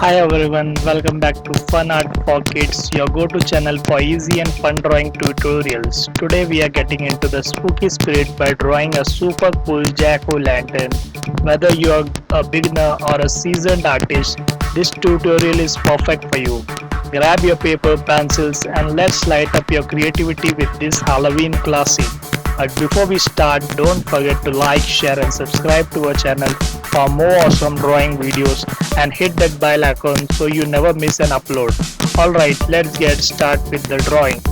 Hi everyone, welcome back to Fun Art for Kids, your go-to channel for easy and fun drawing tutorials. Today we are getting into the spooky spirit by drawing a super cool jack-o'-lantern. Whether you are a beginner or a seasoned artist, this tutorial is perfect for you. Grab your paper, pencils and let's light up your creativity with this Halloween classic. But before we start, don't forget to like, share and subscribe to our channel for more awesome drawing videos and hit that bell icon so you never miss an upload. Alright, let's get started with the drawing.